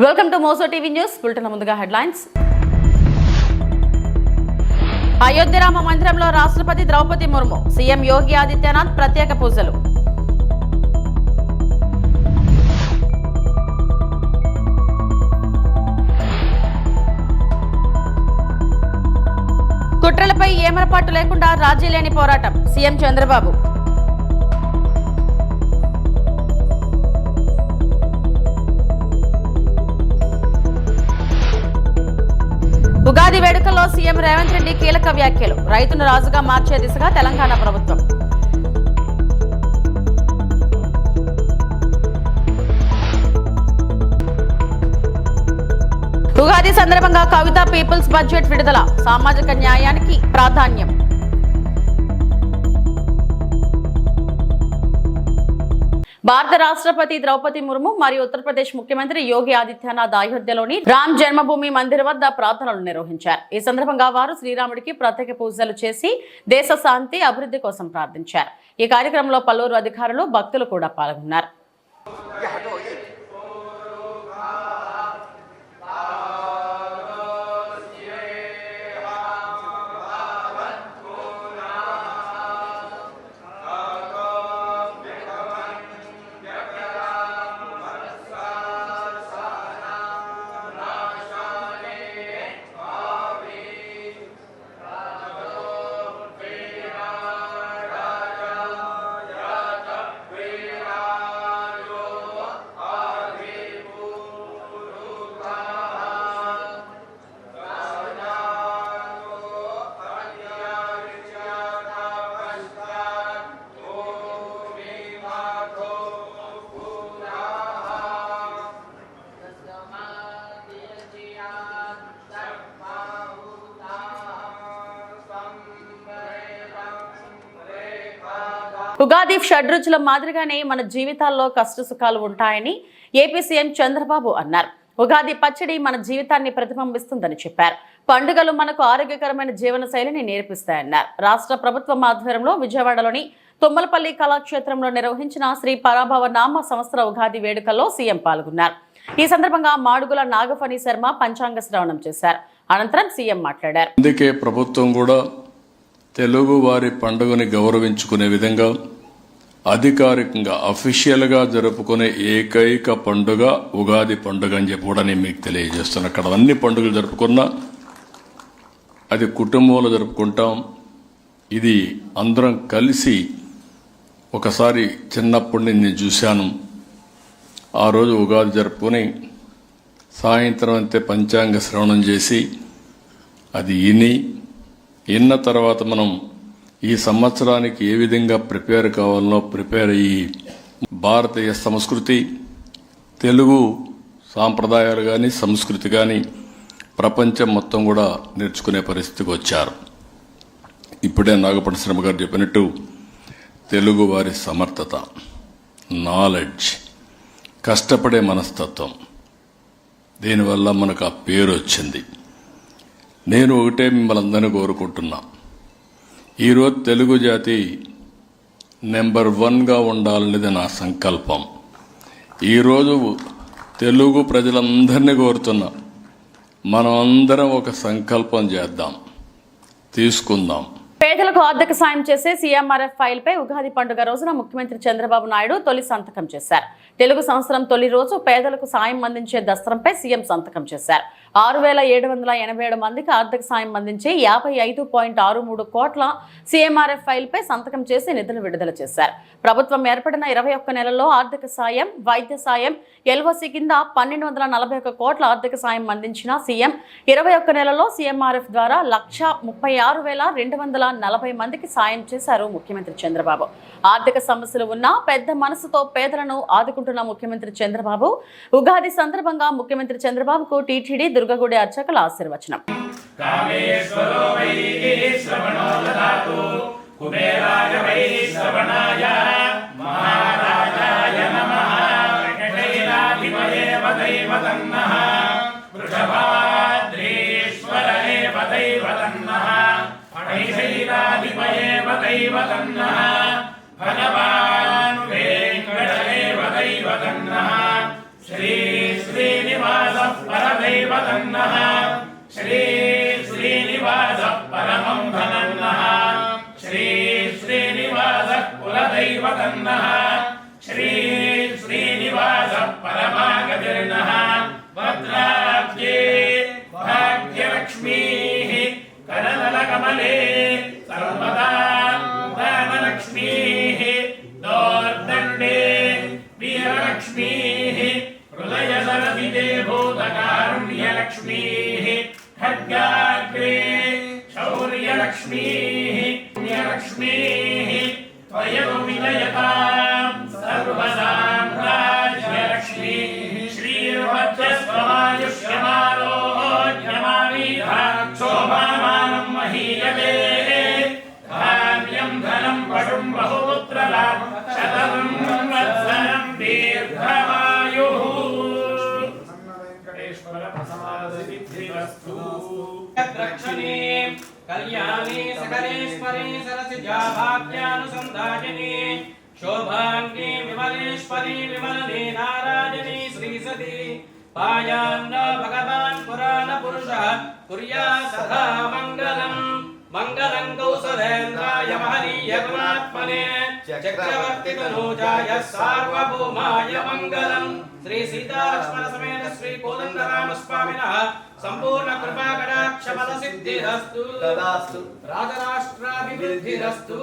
Welcome to Mojo TV news bulletin. ముందుగా headlines. Ayodhya Rama మందిరంలో రాష్ట్రపతి ద్రౌపది ముర్ము, సీఎం యోగి ఆదిత్యనాథ్ ప్రత్యేక పూజలు. కుట్రలపై ఏమరపాటు లేకుండా రాజీ లేని పోరాటం, సీఎం చంద్రబాబు. ఉగాది వేడుకల్లో సీఎం రేవంత్ రెడ్డి కీలక వ్యాఖ్యలు, రైతును రాజుగా మార్చే దిశగా తెలంగాణ ప్రభుత్వం. ఉగాది సందర్భంగా కవిత పీపుల్స్ బడ్జెట్ విడుదల, సామాజిక న్యాయానికి ప్రాధాన్యం. భారత రాష్ట్రపతి ద్రౌపది ముర్ము మరియు ఉత్తరప్రదేశ్ ముఖ్యమంత్రి యోగి ఆదిత్యనాథ్ అయోధ్యలోని రామ్ జన్మభూమి మందిర్ వద్ద ప్రార్థనలు నిర్వహించారు. ఈ సందర్భంగా వారు శ్రీరాముడికి ప్రత్యేక పూజలు చేసి దేశ శాంతి అభివృద్ధి కోసం ప్రార్థించారు. ఈ కార్యక్రమంలో పలువురు అధికారులు, భక్తులు కూడా పాల్గొన్నారు. ఉగాది షడ్రుచుల మాదిరిగానే మన జీవితాల్లో కష్ట సుఖాలు ఉంటాయని ఏపీ సీఎం చంద్రబాబు అన్నారు. ఉగాది పచ్చడి మన జీవితాన్ని ప్రతిబింబిస్తుందని చెప్పారు. పండుగలు మనకు ఆరోగ్యకరమైన జీవన శైలిని నేర్పిస్తాయన్నారు. రాష్ట్ర ప్రభుత్వం ఆధ్వర్యంలో విజయవాడలోని తుమ్మలపల్లి కళాక్షేత్రంలో నిర్వహించిన శ్రీ పరాభవ నామ సంవత్సర ఉగాది వేడుకల్లో సీఎం పాల్గొన్నారు. ఈ సందర్భంగా మాడుగుల నాగఫణి శర్మ పంచాంగ శ్రవణం చేశారు. అనంతరం సీఎం మాట్లాడారు. అందుకే ప్రభుత్వం కూడా తెలుగు వారి పండుగని గౌరవించుకునే విధంగా అధికారికంగా అఫీషియల్గా జరుపుకునే ఏకైక పండుగ ఉగాది పండుగ అని చెప్పి కూడా నేను మీకు తెలియజేస్తాను. అక్కడ అన్ని పండుగలు జరుపుకున్నా అది కుటుంబంలో జరుపుకుంటాం. ఇది అందరం కలిసి ఒకసారి చిన్నప్పటి నేను చూశాను. ఆ రోజు ఉగాది జరుపుకొని సాయంత్రం అంతే పంచాంగ శ్రవణం చేసి అది విన్న తర్వాత మనం ఈ సంవత్సరానికి ఏ విధంగా ప్రిపేర్ కావాలనో ప్రిపేర్ అయ్యి భారతీయ సంస్కృతి, తెలుగు సాంప్రదాయాలు కానీ సంస్కృతి కానీ ప్రపంచం మొత్తం కూడా నేర్చుకునే పరిస్థితికి వచ్చారు. ఇప్పుడే నాగపటి శ్రమ గారు చెప్పినట్టు తెలుగు వారి సమర్థత, నాలెడ్జ్, కష్టపడే మనస్తత్వం, దీనివల్ల మనకు ఆ పేరు వచ్చింది. నేను ఒకటే మిమ్మల్ని అందరినీ కోరుకుంటున్నా, ఈరోజు తెలుగు జాతి నెంబర్ 1గా ఉండాలనేది నా సంకల్పం. ఈరోజు తెలుగు ప్రజలందరినీ కోరుతున్నా, మనం అందరం ఒక సంకల్పం చేద్దాం, తీసుకుందాం. పేదలకు ఆర్థిక సాయం చేసే సీఎంఆర్ఎఫ్ ఫైల్ పై ఉగాది పండుగ రోజున ముఖ్యమంత్రి చంద్రబాబు నాయుడు తొలి సంతకం చేశారు. తెలుగు సంవత్సరం తొలి రోజు పేదలకు సాయం అందించే దస్త్రంపై సీఎం సంతకం చేశారు. 6,787 మందికి ఆర్థిక సాయం అందించే 55.63 కోట్ల సీఎంఆర్ఎఫ్ ఫైల్ పై సంతకం చేసి నిధులు విడుదల చేశారు. ప్రభుత్వం ఏర్పడిన 21 నెలల్లో ఆర్థిక సాయం, వైద్య సాయం, ఎల్ఓసి కింద 1,241 కోట్ల ఆర్థిక సాయం అందించిన సీఎం 21 నెలలో సీఎంఆర్ఎఫ్ ద్వారా 1,36,240 మందికి సాయం చేశారు ముఖ్యమంత్రి చంద్రబాబు. ఆర్థిక సమస్యలు ఉన్నా పెద్ద మనసుతో పేదలను ఆదుకుంటున్న ముఖ్యమంత్రి చంద్రబాబు ఉగాది సందర్భంగా ముఖ్యమంత్రి చంద్రబాబుకు టీటీడీ దుర్గగుడి అర్చకుల ఆశీర్వచనం. भगवान् वेङ्कटदेव दैवतन्नः श्री श्रीनिवास कुलदैवतन्नः श्री श्रीनिवासः परमं धनन्नः श्री श्रीनिवासः कुलदैवतन्नः श्री श्रीनिवासः परमागतिर्नः भद्राब्जे भाग्यलक्ष्मीः करनलकमले सर्वदा धनलक्ष्मीः दोर्दण्डे वीरलक्ष्मीः हृदयसरसिते भूतकारुण्यलक्ष्मीः खड्गाग्रे शौर्यलक्ष्मीः पुण्यलक्ष्मीः त्वयो विजयतां सर्वसाम्राज्यलक्ष्मीः श्रीर्वज्रस्वमायुष्यमारोग्यमामीधा शोभामानं महीयते धान्यं धनं पशुं बहुपुत्रलाभं शतं वत्सरं दीर्घमायुः वेङ्कटेश्वर प्रसमादसिद्धिरस्तु रक्षणे कल्याणे सकलेश्वरे सरसिजा भाग्यानुसन्धायिने शोभाङ्गे विमलेश्वरी विमलने नारायणी श्रीसती पायान्न भगवान् पुराणपुरुषः कुर्यात् सदा मङ्गलम् मंगलं कौसलेन्द्राय महनीय गुणात्मने चक्रवर्ती तनूजाय सार्वभौमाय मंगलम श्री सीता लक्ष्मण समेत श्री कोदंडराम स्वामिनः संपूर्ण कृपा कटाक्ष फल सिद्धिरस्तु तदास्तु राजराष्ट्राभिवृद्धिरस्तु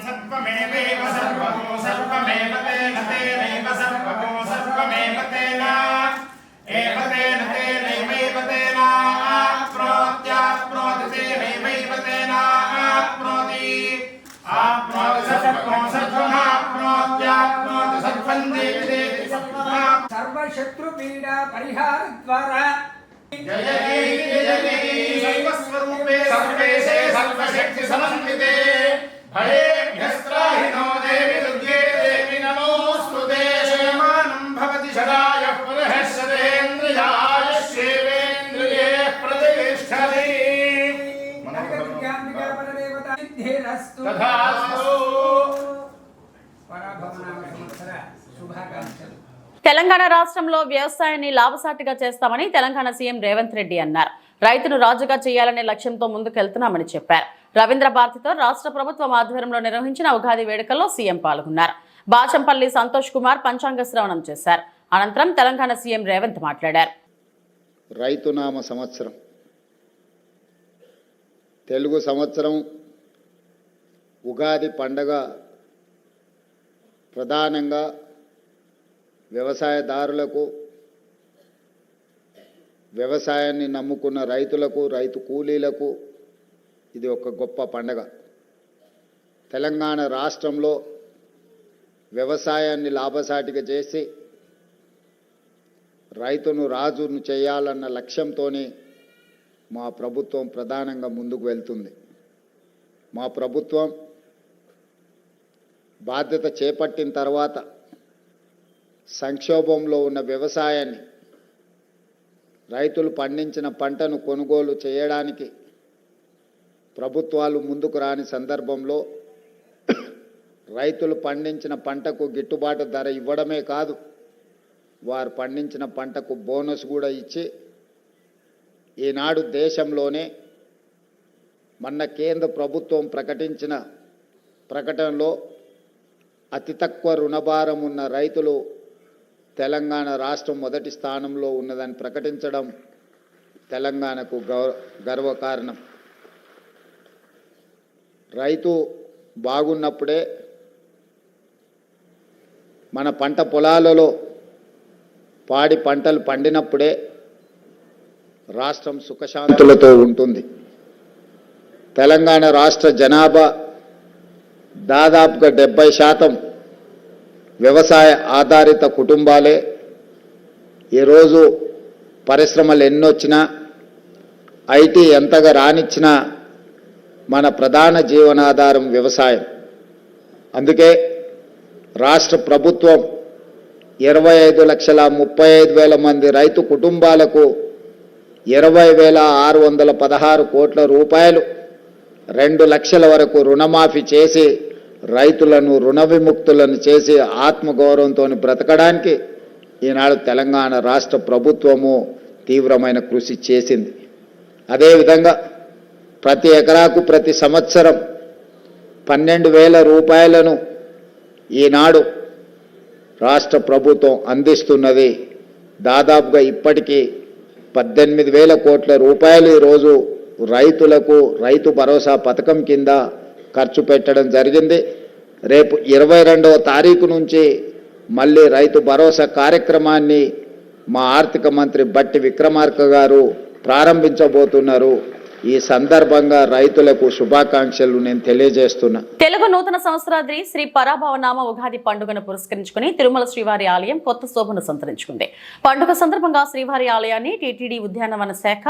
सर्वमेव सर्वको सर्वमेव तेन तेनैव सर्वको सर्वमेव तेन एव तेन तेनैव तेन आप्नोत्याप्नोति तेनैव तेन आप्नोति आप्नोति सर्वको सर्वमाप्नोत्याप्नोति सर्वं देवि देवि सर्वशत्रुपीडा परिहारद्वारा जय सर्वस्वरूपे सर्वेशे सर्वशक्ति समन्विते भयेभ्यस्त्राहिनो देवि दुर्गे देवि नमोऽस्तुते शयमानं भवति शरायः पुनः शतेन्द्रियायुष्येवेन्द्रिये प्रतिष्ठति मनोविज्ञानिका परदेवता सिद्धिरस्तु तथास्तु పరాభవనామ సంవత్సర శుభాకాంక్షలు. తెలంగాణ రాష్ట్రంలో వ్యవసాయాన్ని లాభసాటిగా చేస్తామని తెలంగాణ సీఎం రేవంత్ రెడ్డి అన్నారు. రైతును రాజుగా చేయాలనే లక్ష్యంతో ముందుకెళ్తున్నామని చెప్పారు. రవీంద్ర భారతితో రాష్ట్ర ప్రభుత్వం ఆధ్వర్యంలో నిర్వహించిన ఉగాది వేడుకల్లో సీఎం పాల్గొన్నారు. బాచంపల్లి సంతోష్ కుమార్ పంచాంగ శ్రవణం చేశారు. అనంతరం తెలంగాణ సీఎం రేవంత్ మాట్లాడారు. రైతునామ సంవత్సరం తెలుగు సంవత్సరం ఉగాది పండగ ప్రధానంగా వ్యవసాయదారులకు, వ్యవసాయాన్ని నమ్ముకున్న రైతులకు, రైతు కూలీలకు ఇది ఒక గొప్ప పండగ. తెలంగాణ రాష్ట్రంలో వ్యవసాయాన్ని లాభసాటిగా చేసి రైతును రాజును చేయాలన్న లక్ష్యంతోనే మా ప్రభుత్వం ప్రధానంగా ముందుకు వెళ్తుంది. మా ప్రభుత్వం బాధ్యత చేపట్టిన తర్వాత సంక్షోభంలో ఉన్న వ్యవసాయాన్ని, రైతులు పండించిన పంటను కొనుగోలు చేయడానికి ప్రభుత్వాలు ముందుకు రాని సందర్భంలో రైతులు పండించిన పంటకు గిట్టుబాటు ధర ఇవ్వడమే కాదు, వారు పండించిన పంటకు బోనస్ కూడా ఇచ్చి ఈనాడు దేశంలోనే మొన్న కేంద్ర ప్రభుత్వం ప్రకటించిన ప్రకటనలో అతి తక్కువ రుణభారం ఉన్న రైతులు తెలంగాణ రాష్ట్రం మొదటి స్థానంలో ఉన్నదని ప్రకటించడం తెలంగాణకు గర్వకారణం. రైతు బాగున్నప్పుడే, మన పంట పొలాలలో పాడి పంటలు పండినప్పుడే రాష్ట్రం సుఖశాంతులతో ఉంటుంది. తెలంగాణ రాష్ట్ర జనాభా దాదాపుగా 70% వ్యవసాయ ఆధారిత కుటుంబాలే. ఈరోజు పరిశ్రమలు ఎన్నొచ్చినా, ఐటీ ఎంతగా రానిచ్చినా మన ప్రధాన జీవనాధారం వ్యవసాయం. అందుకే రాష్ట్ర ప్రభుత్వం 25,35,000 మంది రైతు కుటుంబాలకు 20,616 కోట్ల రూపాయలు 2 లక్షల వరకు రుణమాఫీ చేసి రైతులను రుణ విముక్తులను చేసి ఆత్మగౌరవంతో బ్రతకడానికి ఈనాడు తెలంగాణ రాష్ట్ర ప్రభుత్వము తీవ్రమైన కృషి చేసింది. అదేవిధంగా ప్రతి ఎకరాకు ప్రతి సంవత్సరం 12,000 రూపాయలను ఈనాడు రాష్ట్ర ప్రభుత్వం అందిస్తున్నది. దాదాపుగా ఇప్పటికీ 18,000 కోట్ల రూపాయలు ఈరోజు రైతులకు రైతు భరోసా పథకం కింద ఖర్చు పెట్టడం జరిగింది. రేపు 22వ తారీఖు నుంచి మళ్ళీ రైతు భరోసా కార్యక్రమాన్ని మా ఆర్థిక మంత్రి బట్టి విక్రమార్క గారు ప్రారంభించబోతున్నారు. ఈ సందర్భంగా రైతులకు శుభాకాంక్షలు నేను తెలియజేస్తున్నా. తెలుగు నూతన సంవత్సరాది శ్రీ పరాభవనామ ఉగాది పండుగను పురస్కరించుకుని తిరుమల శ్రీవారి ఆలయం కొత్త శోభను సంతరించుకుంది. పండుగ సందర్భంగా శ్రీవారి ఆలయాన్ని టీటీడీ ఉద్యానవన శాఖ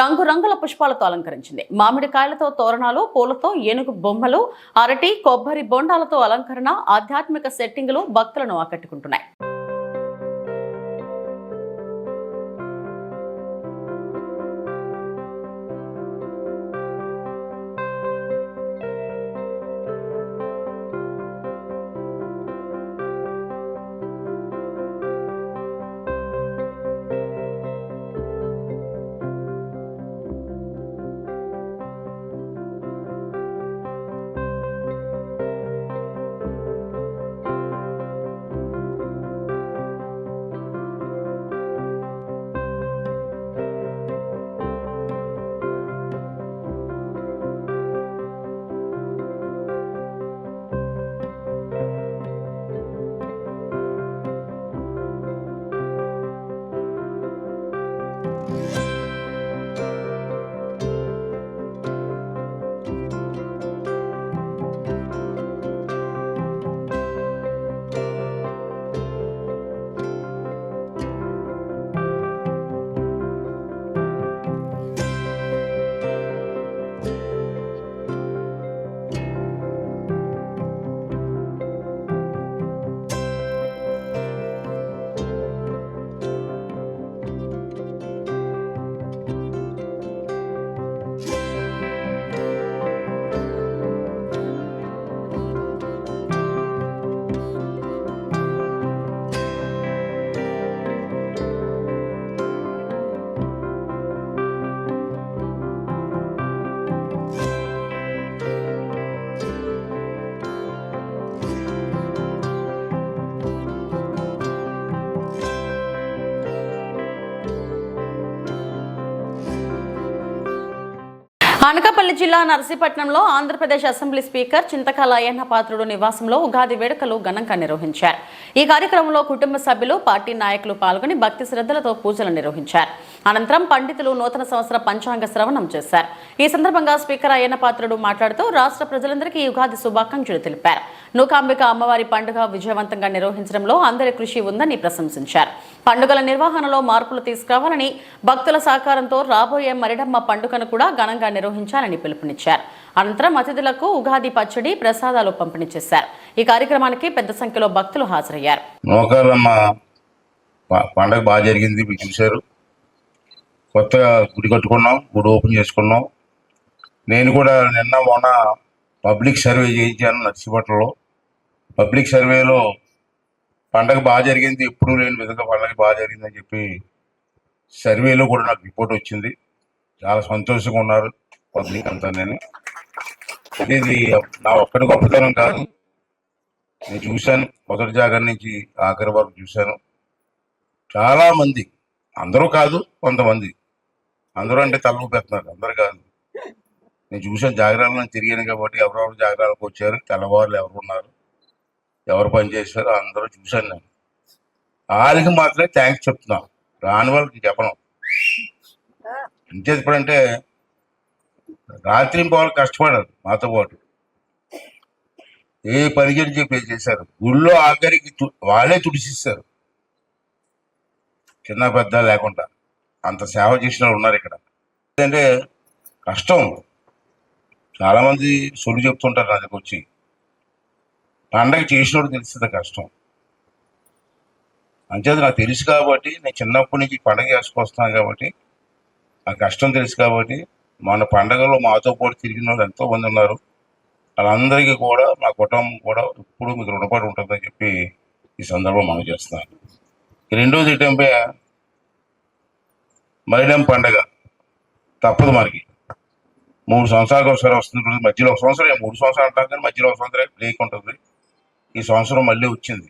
రంగురంగుల పుష్పాలతో అలంకరించింది. మామిడికాయలతో తోరణాలు, పూలతో ఏనుగు బొమ్మలు, అరటి, కొబ్బరి బొండాలతో అలంకరణ, ఆధ్యాత్మిక సెట్టింగులు భక్తులను ఆకట్టుకుంటున్నాయి. అనకాపల్లి జిల్లా నర్సీపట్నంలో ఆంధ్రప్రదేశ్ అసెంబ్లీ స్పీకర్ చింతకాల అయ్యన్న పాత్రుడు నివాసంలో ఉగాది వేడుకలు ఘనంగా నిర్వహించారు. ఈ కార్యక్రమంలో కుటుంబ సభ్యులు, పార్టీ నాయకులు పాల్గొని భక్తి శ్రద్ధలతో పూజలు నిర్వహించారు. అనంతరం పండితులు నూతన సంవత్సర పంచాంగ శ్రవణం చేశారు. ఈ సందర్భంగా స్పీకర్ అయ్యన్న పాత్రుడు మాట్లాడుతూ రాష్ట్ర ప్రజలందరికీ ఉగాది శుభాకాంక్షలు తెలిపారు. నూకాంబిక అమ్మవారి పండుగ విజయవంతంగా నిర్వహించడంలో అందరి కృషి ఉందని ప్రశంసించారు. పండుగల నిర్వహణలో మార్పులు తీసుకురావాలని, భక్తుల సహకారంతో రాబోయే మరిడమ్మ పండుగను కూడా ఘనంగా నిర్వహించాలని పిలుపునిచ్చారు. అనంతరం అతిథులకు ఉగాది పచ్చడి, ప్రసాదాలు పంపిణీ చేశారు. ఈ కార్యక్రమానికి పెద్ద సంఖ్యలో భక్తులు హాజరయ్యారు. నూకాలమ్మ పండుగ బాగా జరిగింది. మీరు చూశారు. కొత్తగా గుడి కట్టుకున్నాం, గుడి ఓపెన్ చేసుకున్నాం. నేను కూడా నిన్న మొన్న పబ్లిక్ సర్వే చేయించాను నర్సీపట్నంలో. పబ్లిక్ సర్వేలో పండగ బాగా జరిగింది, ఎప్పుడూ లేని విధంగా పండగ బాగా జరిగిందని చెప్పి సర్వేలో కూడా నాకు రిపోర్ట్ వచ్చింది. చాలా సంతోషంగా ఉన్నారు పబ్లిక్ అంతా. నేను ఇది నా ఒక్కడి గొప్పతనం కాదు, నేను చూశాను. మొదటి జాగర్ నుంచి ఆఖరి వరకు చూశాను. చాలా మంది, అందరూ కాదు, కొంతమంది, అందరూ అంటే తల ఊపేస్తున్నారు, అందరు కాదు. నేను చూసాను, జాగ్రత్తలను తిరిగాను కాబట్టి ఎవరెవరు జాగ్రత్తలకు వచ్చారు, తెల్లవారులు ఎవరు ఉన్నారు, ఎవరు పని చేశారు అందరూ చూశాను. నేను వాళ్ళకి మాత్రమే థ్యాంక్స్ చెప్తున్నాను, రాని వాళ్ళకి చెప్పను. అంటే ఇప్పుడంటే రాత్రి వాళ్ళు కష్టపడారు మాతో పాటు, ఏ పని చెప్పి చేశారు. గుళ్ళో ఆఖరికి వాళ్ళే తుడిసిస్తారు, చిన్న పెద్ద లేకుండా అంత సేవ చేసిన వాళ్ళు ఉన్నారు ఇక్కడ. ఎందుకంటే కష్టం, చాలామంది సొల్లు చెప్తుంటారు నా దగ్గర వచ్చి. పండగ చేసినోడు తెలుస్తుంది కష్టం. అంచేది నాకు తెలుసు కాబట్టి, నేను చిన్నప్పటి నుంచి పండగ చేసుకొస్తున్నాను కాబట్టి ఆ కష్టం తెలుసు కాబట్టి మన పండగలో మాతో పాటు తిరిగిన వాళ్ళు ఎంతోమంది ఉన్నారు. వాళ్ళందరికీ కూడా మా కుటుంబం కూడా ఇప్పుడు మీకు రుణపడి ఉంటుందని చెప్పి ఈ సందర్భం మనం చేస్తున్నాను. రెండోది ఏంటంటే మైలం పండగ తప్పదు మనకి. 3 సంవత్సరాలకు ఒకసారి వస్తుంది. మధ్యలో 1 సంవత్సరం 3 సంవత్సరాలు అంటాం కానీ మధ్యలో 1 సంవత్సరం బ్రేక్ ఉంటుంది. ఈ సంవత్సరం మళ్ళీ వచ్చింది.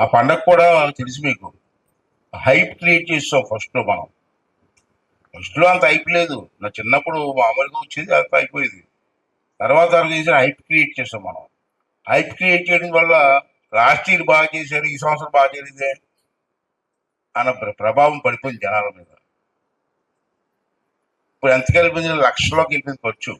ఆ పండగ కూడా తెలిసి మీకు హైప్ క్రియేట్ చేస్తాం. ఫస్ట్లో అంత హైప్ లేదు. నా చిన్నప్పుడు మామూలుగా వచ్చేది, అంత అయిపోయేది. తర్వాత చేసిన హైప్ క్రియేట్ చేస్తాం మనం. హైప్ క్రియేట్ చేయడం వల్ల లాస్ట్ ఇయర్ బాగా చేశారు, ఈ సంవత్సరం బాగా చేయలేదే అన్న ప్రభావం పడిపోయింది జనాల మీద. ఇప్పుడు ఎంతకి వెళ్ళిపోయింది? లక్షల్లోకి వెళ్ళిపోయింది ఖర్చు.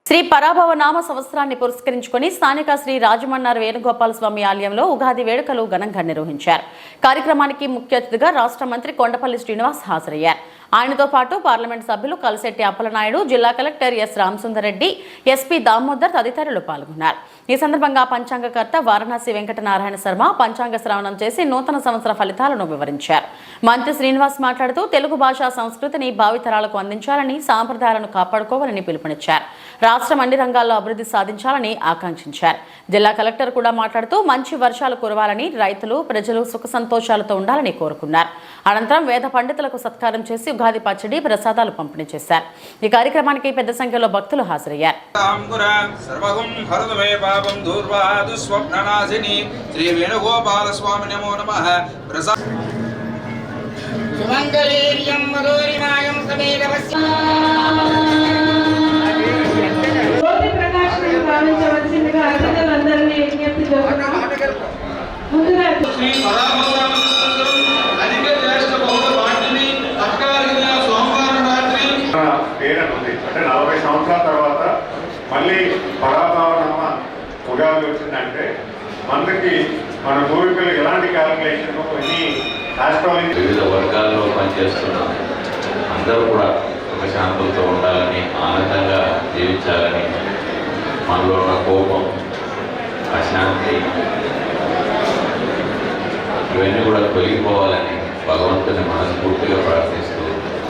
శ్రీ పరాభవ నామ సంవత్సరాన్ని పురస్కరించుకొని స్థానిక శ్రీ రాజమన్నారు వేణుగోపాల స్వామి ఆలయంలో ఉగాది వేడుకలు ఘనంగా నిర్వహించారు. కార్యక్రమానికి ముఖ్య అతిథిగా రాష్ట్ర మంత్రి కొండపల్లి శ్రీనివాస్ హాజరయ్యారు. ఆయనతో పాటు పార్లమెంట్ సభ్యులు కలిశెట్టి అప్పలనాయుడు, జిల్లా కలెక్టర్ ఎస్ రామసుందరెడ్డి, ఎస్పీ దామోదర్ తదితరులు పాల్గొన్నారు. ఈ సందర్భంగా పంచాంగకర్త వారణాసి వెంకటనారాయణ శర్మ పంచాంగ శ్రవణం చేసి నూతన సంవత్సర ఫలితాలను వివరించారు. మంత్రి శ్రీనివాస్ మాట్లాడుతూ తెలుగు భాషా సంస్కృతిని భావితరాలకు అందించాలని, సాంప్రదాయాలను కాపాడుకోవాలని పిలుపునిచ్చారు. రాష్ట్రం అన్ని రంగాల్లో అభివృద్ధి సాధించాలని ఆకాంక్షించారు. జిల్లా కలెక్టర్ కూడా మాట్లాడుతూ మంచి వర్షాలు కురవాలని, రైతులు ప్రజలు సుఖ సంతోషాలతో ఉండాలని కోరుకున్నారు. అనంతరం వేద పండితులకు సత్కారం చేసి ఉగాది పచ్చడి, ప్రసాదాలు పంపిణీ చేశారు. ఈ కార్యక్రమానికి పెద్ద సంఖ్యలో భక్తులు హాజరయ్యారు. శ్రీ వేణుగోపాల స్వామి నమో నమః. అంటే 40 సంవత్సరాల తర్వాత మళ్ళీ పరాభవనమ్మ ఉగాది వచ్చిందంటే మనకి మన పూర్వీకులు ఎలాంటి క్యాలిక్యులేషన్ వివిధ వర్గాల్లో పనిచేస్తున్న అందరూ కూడా సుఖశాంతులతో ఉండాలని, ఆనందంగా జీవించాలని, మనలో ఉన్న కోపం, అశాంతి ఇవన్నీ కూడా తొలగిపోవాలని భగవంతుని మనస్ఫూర్తిగా ప్రార్థిస్తూ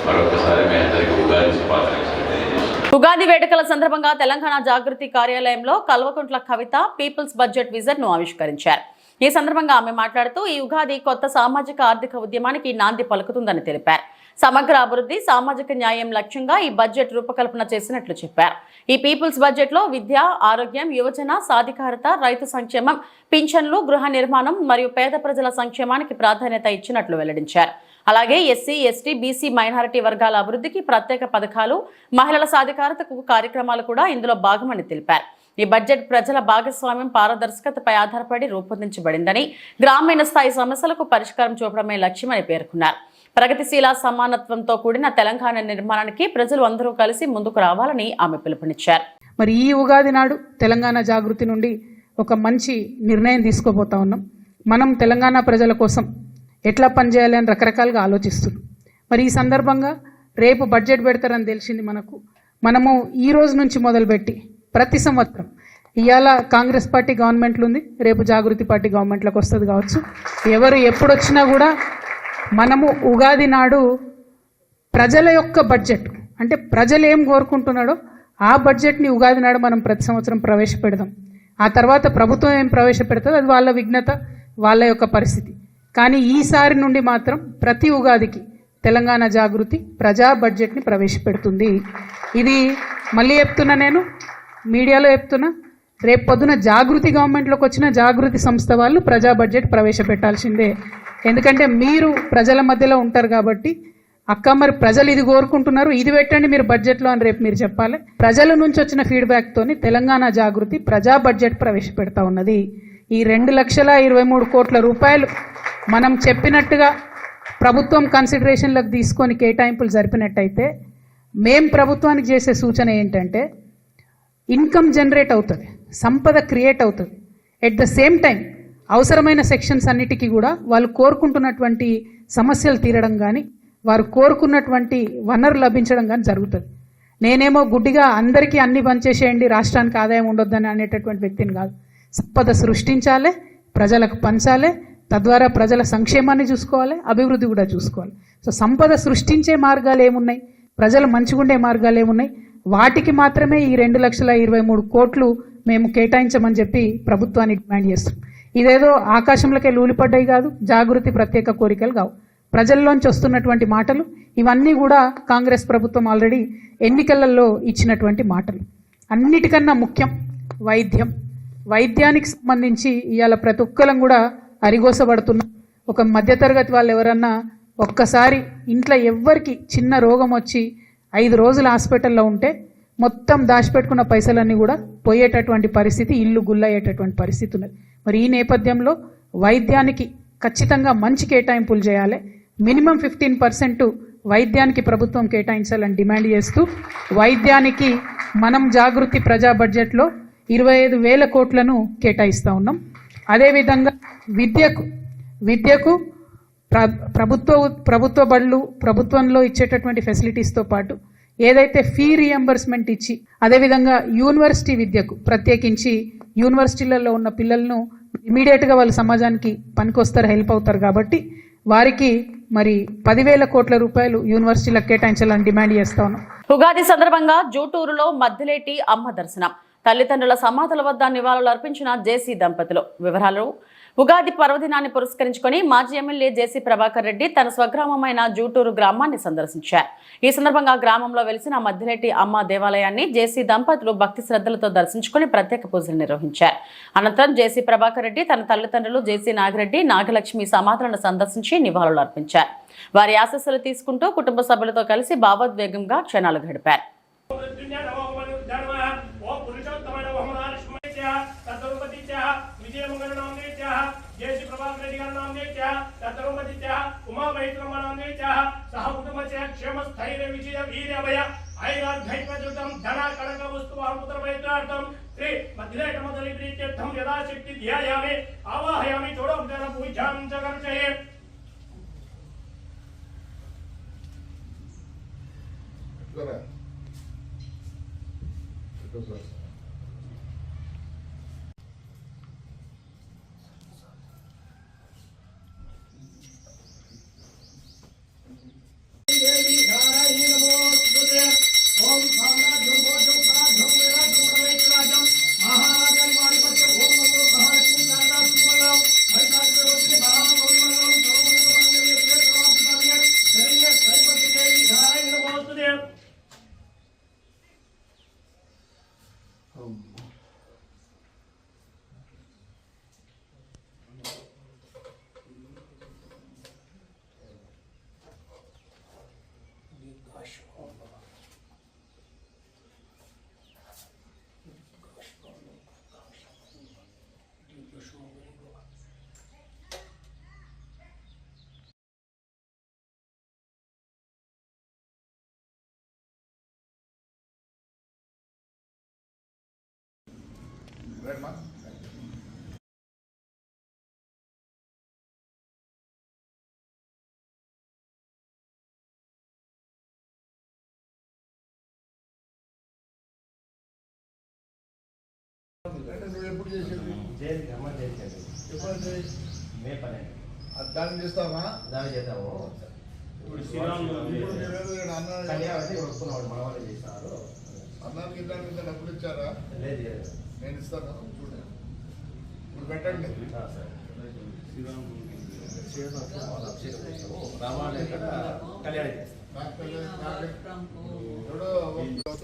మరొకసారి మీ అందరికీ ఉగాది శుభాకాంక్షలు. ఉగాది వేడుకల సందర్భంగా తెలంగాణ జాగృతి కార్యాలయంలో Kalvakuntla Kavitha peoples budget vision ను ఆవిష్కరించారు. ఈ సందర్భంగా ఆమె మాట్లాడుతూ ఈ ఉగాది కొత్త సామాజిక ఆర్థిక ఉద్యమానికి నాంది పలుకుతుందని తెలిపారు. సమగ్ర అభివృద్ధి, సామాజిక న్యాయం లక్ష్యంగా ఈ బడ్జెట్ రూపకల్పన చేసినట్లు చెప్పారు. ఈ పీపుల్స్ బడ్జెట్ లో విద్య, ఆరోగ్యం, యువజన సాధికారత, రైతు సంక్షేమం, పింఛన్లు, గృహ నిర్మాణం మరియు పేద ప్రజల సంక్షేమానికి ప్రాధాన్యత ఇచ్చినట్లు వెల్లడించారు. అలాగే ఎస్సీ, ఎస్టీ, బీసీ, మైనారిటీ వర్గాల అభివృద్ధికి ప్రత్యేక పథకాలు, మహిళల సాధికారతకు కార్యక్రమాలు కూడా ఇందులో భాగమని తెలిపారు. ఈ బడ్జెట్ ప్రజల భాగస్వామ్యం, పారదర్శకతపై ఆధారపడి రూపొందించబడిందని, గ్రామీణ స్థాయి సమస్యలకు పరిష్కారం చూపడమే లక్ష్యమని పేర్కొన్నారు. ప్రగతిశీల సమానత్వంతో కూడిన తెలంగాణ నిర్మాణానికి ప్రజలు అందరూ కలిసి ముందుకు రావాలని ఆమె పిలుపునిచ్చారు. మరి ఈ ఉగాది నాడు తెలంగాణ జాగృతి నుండి ఒక మంచి నిర్ణయం తీసుకోబోతా ఉన్నాం. మనం తెలంగాణ ప్రజల కోసం ఎట్లా పనిచేయాలి అని రకరకాలుగా ఆలోచిస్తున్నాం. మరి ఈ సందర్భంగా రేపు బడ్జెట్ పెడతారని తెలిసింది మనము ఈ రోజు నుంచి మొదలుపెట్టి ప్రతి సంవత్సరం, ఇవాళ కాంగ్రెస్ పార్టీ గవర్నమెంట్లు ఉంది, రేపు జాగృతి పార్టీ గవర్నమెంట్లోకి వస్తుంది కావచ్చు, ఎవరు ఎప్పుడొచ్చినా కూడా మనము ఉగాది నాడు ప్రజల యొక్క బడ్జెట్, అంటే ప్రజలు ఏం కోరుకుంటున్నాడో ఆ బడ్జెట్ని ఉగాది నాడు మనం ప్రతి సంవత్సరం ప్రవేశపెడదాం. ఆ తర్వాత ప్రభుత్వం ఏం ప్రవేశపెడుతుందో అది వాళ్ళ విఘ్నత, వాళ్ళ యొక్క పరిస్థితి. కానీ ఈసారి నుండి మాత్రం ప్రతి ఉగాదికి తెలంగాణ జాగృతి ప్రజా బడ్జెట్ని ప్రవేశపెడుతుంది. ఇది మళ్ళీ చెప్తున్నా, నేను మీడియాలో చెప్తున్నా, రేపు పొద్దున జాగృతి గవర్నమెంట్లోకి వచ్చిన జాగృతి సంస్థ వాళ్ళు ప్రజా బడ్జెట్ ప్రవేశపెట్టాల్సిందే. ఎందుకంటే మీరు ప్రజల మధ్యలో ఉంటారు కాబట్టి, అక్క మరి ప్రజలు ఇది కోరుకుంటున్నారు, ఇది పెట్టండి మీరు బడ్జెట్లో అని రేపు మీరు చెప్పాలి. ప్రజల నుంచి వచ్చిన ఫీడ్బ్యాక్తోని తెలంగాణ జాగృతి ప్రజా బడ్జెట్ ప్రవేశపెడతా ఉన్నది. ఈ 2,23 కోట్ల రూపాయలు మనం చెప్పినట్టుగా ప్రభుత్వం కన్సిడరేషన్లకు తీసుకొని కేటాయింపులు జరిపినట్టయితే, మేం ప్రభుత్వానికి చేసే సూచన ఏంటంటే ఇన్కమ్ జనరేట్ అవుతుంది, సంపద క్రియేట్ అవుతుంది. ఎట్ ద సేమ్ టైం అవసరమైన సెక్షన్స్ అన్నిటికీ కూడా వాళ్ళు కోరుకుంటున్నటువంటి సమస్యలు తీరడం కానీ, వారు కోరుకున్నటువంటి వనరు లభించడం కానీ జరుగుతుంది. నేనేమో గుడ్డిగా అందరికీ అన్ని పనిచేసేయండి, రాష్ట్రానికి ఆదాయం ఉండొద్దని అనేటటువంటి వ్యక్తిని కాదు. సంపద సృష్టించాలి, ప్రజలకు పంచాలి, తద్వారా ప్రజల సంక్షేమాన్ని చూసుకోవాలి, అభివృద్ధి కూడా చూసుకోవాలి. సో సంపద సృష్టించే మార్గాలు ఏమున్నాయి? ప్రజలు మంచిగుండే మార్గాలు ఏమున్నాయి, వాటికి మాత్రమే ఈ 2,23,000 కోట్లు మేము కేటాయించమని చెప్పి ప్రభుత్వాన్ని డిమాండ్ చేస్తాం. ఇదేదో ఆకాశంలోకే లూలిపడ్డాయి కాదు, జాగృతి ప్రత్యేక కోరికలు కావు, ప్రజల్లోంచి వస్తున్నటువంటి మాటలు. ఇవన్నీ కూడా కాంగ్రెస్ ప్రభుత్వం ఆల్రెడీ ఎన్నికలలో ఇచ్చినటువంటి మాటలు. అన్నిటికన్నా ముఖ్యం వైద్యం. వైద్యానికి సంబంధించి ఇవాళ ప్రతి ఒక్కరం కూడా అరిగోసపడుతున్నాం. ఒక మధ్యతరగతి వాళ్ళు ఎవరన్నా ఒక్కసారి ఇంట్లో ఎవ్వరికి చిన్న రోగం వచ్చి 5 రోజులు హాస్పిటల్లో ఉంటే మొత్తం దాచిపెట్టుకున్న పైసలన్నీ కూడా పోయేటటువంటి పరిస్థితి, ఇల్లు గుల్లయ్యేటటువంటి పరిస్థితి ఉన్నది. మరి ఈ నేపథ్యంలో వైద్యానికి ఖచ్చితంగా మంచి కేటాయింపులు చేయాలి. మినిమం 15% వైద్యానికి ప్రభుత్వం కేటాయించాలని డిమాండ్ చేస్తూ, వైద్యానికి మనం జాగృతి ప్రజా బడ్జెట్లో 25,000 కోట్లను కేటాయిస్తూ ఉన్నాం. అదేవిధంగా విద్యకు ప్రభుత్వ బడులు, ప్రభుత్వంలో ఇచ్చేటటువంటి ఫెసిలిటీస్తో పాటు ఏదైతే ఫీ రియంబర్స్మెంట్ ఇచ్చి, అదేవిధంగా యూనివర్సిటీ విద్యకు ప్రత్యేకించి యూనివర్సిటీలలో ఉన్న పిల్లలను ఇమీడియట్గా వాళ్ళు సమాజానికి పనికొస్తారు, హెల్ప్ అవుతారు కాబట్టి వారికి మరి 10,000 కోట్ల రూపాయలు యూనివర్సిటీలకు కేటాయించాలని డిమాండ్ చేస్తా ఉన్నాం. ఉగాది సందర్భంగా జూటూరులో మద్దిలేటి అమ్మ దర్శనం, తల్లిదండ్రుల సమాధుల వద్ద నివాళులు అర్పించిన జేసీ దంపతులు. వివరాలు: ఉగాది పర్వదినాన్ని పురస్కరించుకొని మాజీ ఎమ్మెల్యే జేసీ ప్రభాకర్ రెడ్డి తన స్వగ్రామమైన జూటూరు గ్రామాన్ని సందర్శించారు. ఈ సందర్భంగా గ్రామంలో వెలిసిన మద్దిలేటి అమ్మ దేవాలయాన్ని జేసీ దంపతులు భక్తి శ్రద్ధలతో దర్శించుకుని ప్రత్యేక పూజలు నిర్వహించారు. అనంతరం జేసీ ప్రభాకర్ రెడ్డి తన తల్లిదండ్రులు జేసీ నాగిరెడ్డి, నాగలక్ష్మి సమాధులను సందర్శించి నివాళులు అర్పించారు. వారి ఆశీస్సులు తీసుకుంటూ కుటుంబ సభ్యులతో కలిసి భావోద్వేగంగా క్షణాలు గడిపారు. జేసీ ప్రభాకర్ రెడ్డి గారి నామేత్య తత్రమదిత్య ఉమామహేశ్వరమ్మ నామేత్య సహ కుటుంబస్య క్షేమ స్థైర్య విజయ వీర్యభయ ఐరాధ్యైపజుతం ధన కనక వస్తు అమృతమైత్రార్థం శ్రీ మధ్యలేట మొదలి ప్రీత్యర్థం యథాశక్తి ధ్యాయామి ఆవాహయామి చోడోపచార పూజాం చ కర్చయే. దాన్ని చేస్తామా? దాన్ని చేద్దాము. ఇప్పుడు వస్తున్నాడు, మన వాళ్ళు చేస్తున్నారు. అన్నానికి ఇద్దరు డబ్బులు ఇచ్చారా? లేదు, నేను ఇస్తాను. చూడండి, ఇప్పుడు పెట్టండి.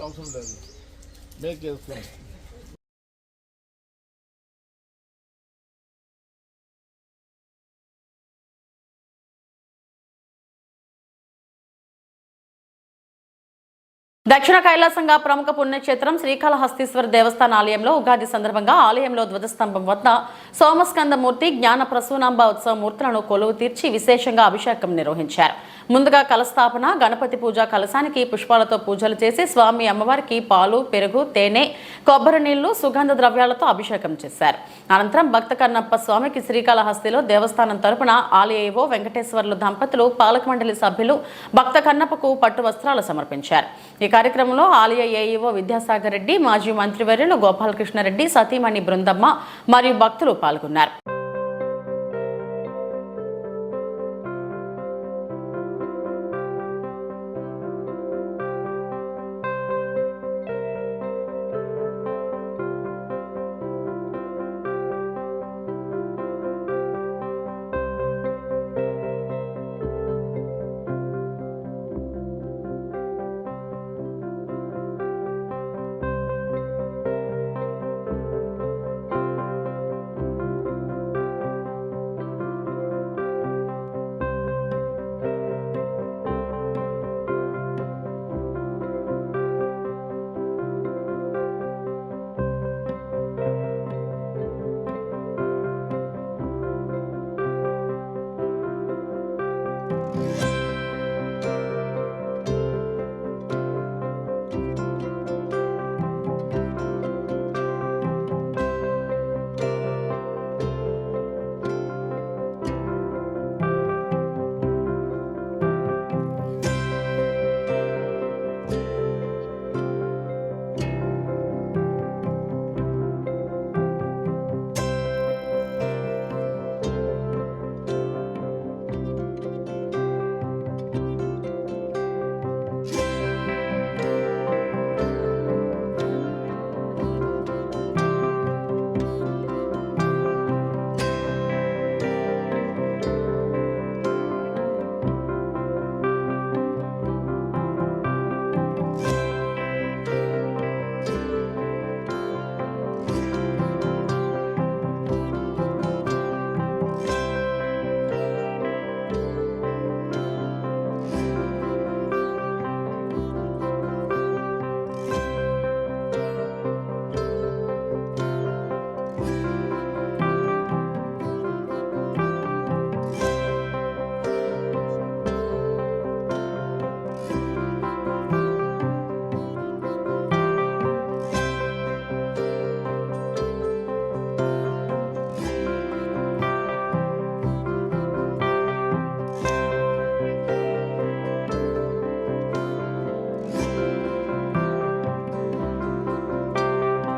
అవసరం లేదు, మేక్ చేస్తాను. దక్షిణ కైలాసంగా ప్రముఖ పుణ్యక్షేత్రం శ్రీకాళహస్తీశ్వర దేవస్థాన ఆలయంలో ఉగాది సందర్భంగా ఆలయంలో ధ్వజస్తంభం వద్ద సోమస్కందమూర్తి, జ్ఞాన ప్రసూనాంబ ఉత్సవ మూర్తులను కొలువు తీర్చి విశేషంగా అభిషేకం నిర్వహించారు. ముందుగా కలస్థాపన, గణపతి పూజ కలశానికి పుష్పాలతో పూజలు చేసి స్వామి అమ్మవారికి పాలు, పెరుగు, తేనె, కొబ్బరి నీళ్లు, సుగంధ ద్రవ్యాలతో అభిషేకం చేశారు. అనంతరం భక్త కన్నప్ప స్వామికి శ్రీకాళహస్తిలో దేవస్థానం తరపున ఆలయ ఏవో వెంకటేశ్వర్లు దంపతులు, పాలక మండలి సభ్యులు భక్త కన్నప్పకు పట్టు వస్త్రాలు సమర్పించారు. ఈ కార్యక్రమంలో ఆలయ ఏఈఓ విద్యాసాగర్ రెడ్డి, మాజీ మంత్రివర్యులు గోపాలకృష్ణారెడ్డి, సతీమణి బృందమ్మ మరియు భక్తులు పాల్గొన్నారు.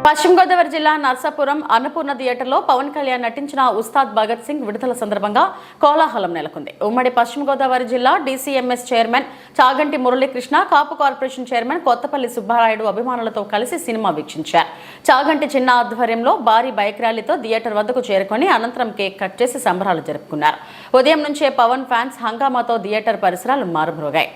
పశ్చిమ గోదావరి జిల్లా నర్సాపురం అన్నపూర్ణ థియేటర్లో పవన్ కళ్యాణ్ నటించిన ఉస్తాద్ భగత్ సింగ్ విడుదల సందర్భంగా కోలాహలం నెలకొంది. ఉమ్మడి పశ్చిమ గోదావరి జిల్లా డీసీఎంఎస్ చైర్మన్ చాగంటి మురళీకృష్ణ, కాపు కార్పొరేషన్ చైర్మన్ కొత్తపల్లి సుబ్బారాయుడు అభిమానులతో కలిసి సినిమా వీక్షించారు. చాగంటి చిన్న ఆధ్వర్యంలో భారీ బైక్ ర్యాలీతో థియేటర్ వద్దకు చేరుకొని అనంతరం కేక్ కట్ చేసి సంబరాలు జరుపుకున్నారు. ఉదయం నుంచే పవన్ ఫ్యాన్స్ హంగామాతో థియేటర్ పరిసరాలు మారుమ్రోగాయి.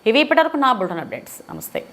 ఇవి ఇప్పటివరకు నా బులెటిన్ అప్డేట్స్. నమస్తే.